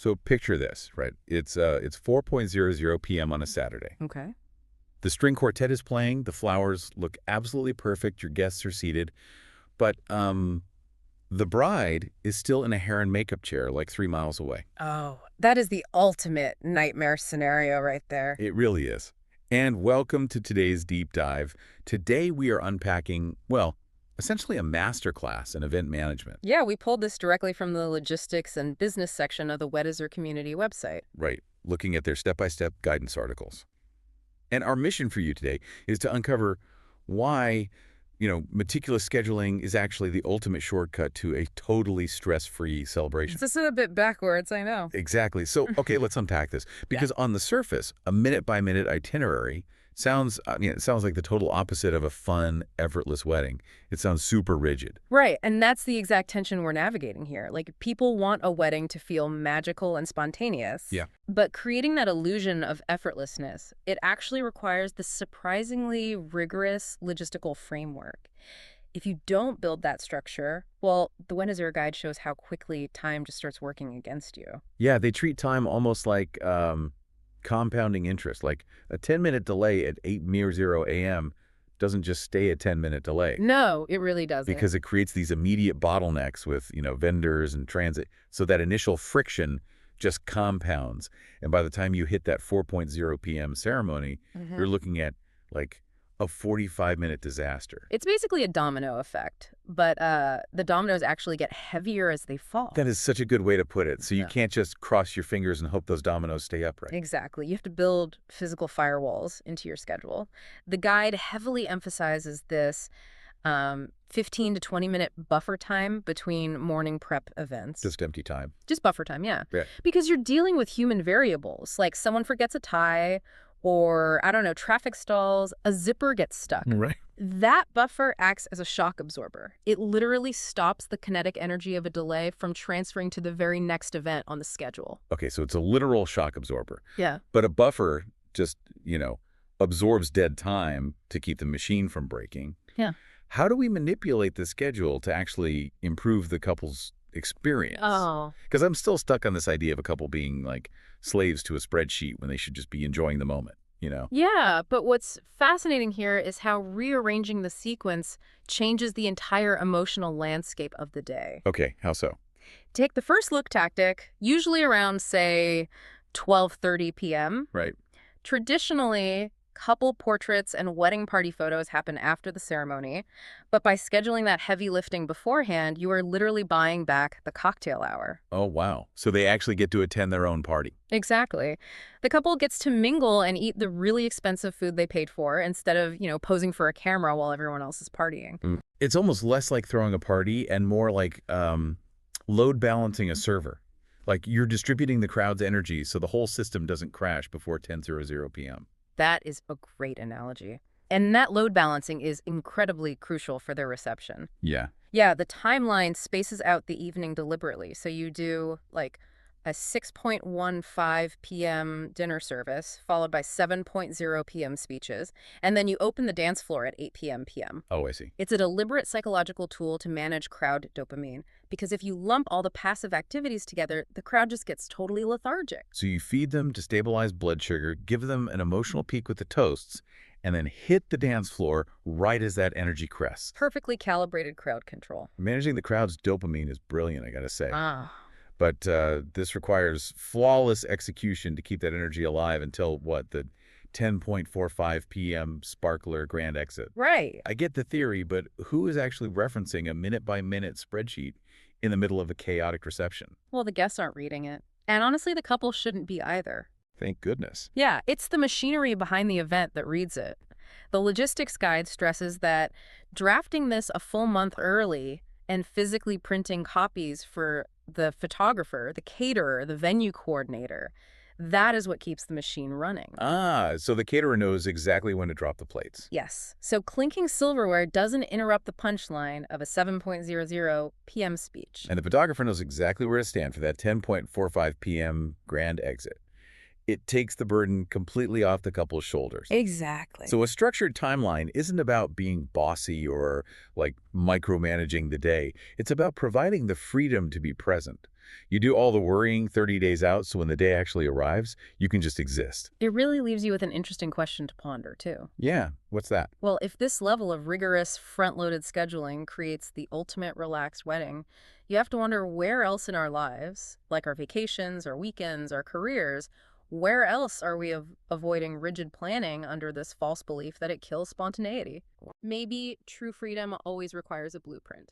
So picture this, right? It's 4:00 p.m. on a Saturday. Okay. The string quartet is playing. The flowers look absolutely perfect. Your guests are seated. But the bride is still in a hair and makeup chair like 3 miles away. Oh, that is the ultimate nightmare scenario right there. It really is. And welcome to today's deep dive. Today we are unpacking, well, essentially a masterclass in event management. Yeah, we pulled this directly from the logistics and business section of the Weddizer community website. Right. Looking at their step-by-step guidance articles. And our mission for you today is to uncover why, meticulous scheduling is actually the ultimate shortcut to a totally stress-free celebration. This is a bit backwards, I know. Exactly. So, okay, let's unpack this. Because on the surface, a minute-by-minute itinerary sounds like the total opposite of a fun, effortless wedding. It sounds super rigid. Right, and that's the exact tension we're navigating here. Like, people want a wedding to feel magical and spontaneous. Yeah. But creating that illusion of effortlessness, it actually requires the surprisingly rigorous logistical framework. If you don't build that structure, well, the Weddizer guide shows how quickly time just starts working against you. Yeah, they treat time almost like compounding interest. Like a 10-minute delay at 8:00 a.m. doesn't just stay a 10-minute delay. No, it really doesn't. Because it creates these immediate bottlenecks with, vendors and transit. So that initial friction just compounds. And by the time you hit that 4:00 p.m. ceremony, you're looking at like a 45-minute disaster. It's basically a domino effect, but the dominoes actually get heavier as they fall. That is such a good way to put it. So you can't just cross your fingers and hope those dominoes stay upright. Exactly. You have to build physical firewalls into your schedule. The guide heavily emphasizes this 15 to 20-minute buffer time between morning prep events. Just empty time. Just buffer time, yeah. Yeah. Because you're dealing with human variables, like someone forgets a tie, or, I don't know, traffic stalls, a zipper gets stuck. Right. That buffer acts as a shock absorber. It literally stops the kinetic energy of a delay from transferring to the very next event on the schedule. Okay, so it's a literal shock absorber. Yeah. But a buffer just, absorbs dead time to keep the machine from breaking. Yeah. How do we manipulate the schedule to actually improve the couple's experience? Oh. Because I'm still stuck on this idea of a couple being like slaves to a spreadsheet when they should just be enjoying the moment, Yeah, but what's fascinating here is how rearranging the sequence changes the entire emotional landscape of the day. Okay, how so? Take the first look tactic, usually around, say, 12:30 p.m. Right. Traditionally, couple portraits and wedding party photos happen after the ceremony, but by scheduling that heavy lifting beforehand, you are literally buying back the cocktail hour. Oh, wow. So they actually get to attend their own party. Exactly. The couple gets to mingle and eat the really expensive food they paid for instead of, posing for a camera while everyone else is partying. It's almost less like throwing a party and more like load balancing a server. Like you're distributing the crowd's energy so the whole system doesn't crash before 10:00 p.m. That is a great analogy. And that load balancing is incredibly crucial for their reception. Yeah. Yeah, the timeline spaces out the evening deliberately. So you do like a 6:15 p.m. dinner service, followed by 7:00 p.m. speeches, and then you open the dance floor at 8 p.m. Oh, I see. It's a deliberate psychological tool to manage crowd dopamine, because if you lump all the passive activities together, the crowd just gets totally lethargic. So you feed them to stabilize blood sugar, give them an emotional peak with the toasts, and then hit the dance floor right as that energy crests. Perfectly calibrated crowd control. Managing the crowd's dopamine is brilliant, I gotta say. Ah. But this requires flawless execution to keep that energy alive until, the 10:45 p.m. sparkler grand exit. Right. I get the theory, but who is actually referencing a minute-by-minute spreadsheet in the middle of a chaotic reception? Well, the guests aren't reading it. And honestly, the couple shouldn't be either. Thank goodness. Yeah, it's the machinery behind the event that reads it. The logistics guide stresses that drafting this a full month early and physically printing copies for the photographer, the caterer, the venue coordinator, that is what keeps the machine running. Ah, so the caterer knows exactly when to drop the plates. Yes. So clinking silverware doesn't interrupt the punchline of a 7:00 p.m. speech. And the photographer knows exactly where to stand for that 10:45 p.m. grand exit. It takes the burden completely off the couple's shoulders. Exactly. So a structured timeline isn't about being bossy or like micromanaging the day. It's about providing the freedom to be present. You do all the worrying 30 days out, so when the day actually arrives, you can just exist. It really leaves you with an interesting question to ponder, too. Yeah, what's that? Well, if this level of rigorous front-loaded scheduling creates the ultimate relaxed wedding, you have to wonder where else in our lives, like our vacations, our weekends, our careers, where else are we avoiding rigid planning under this false belief that it kills spontaneity? Maybe true freedom always requires a blueprint.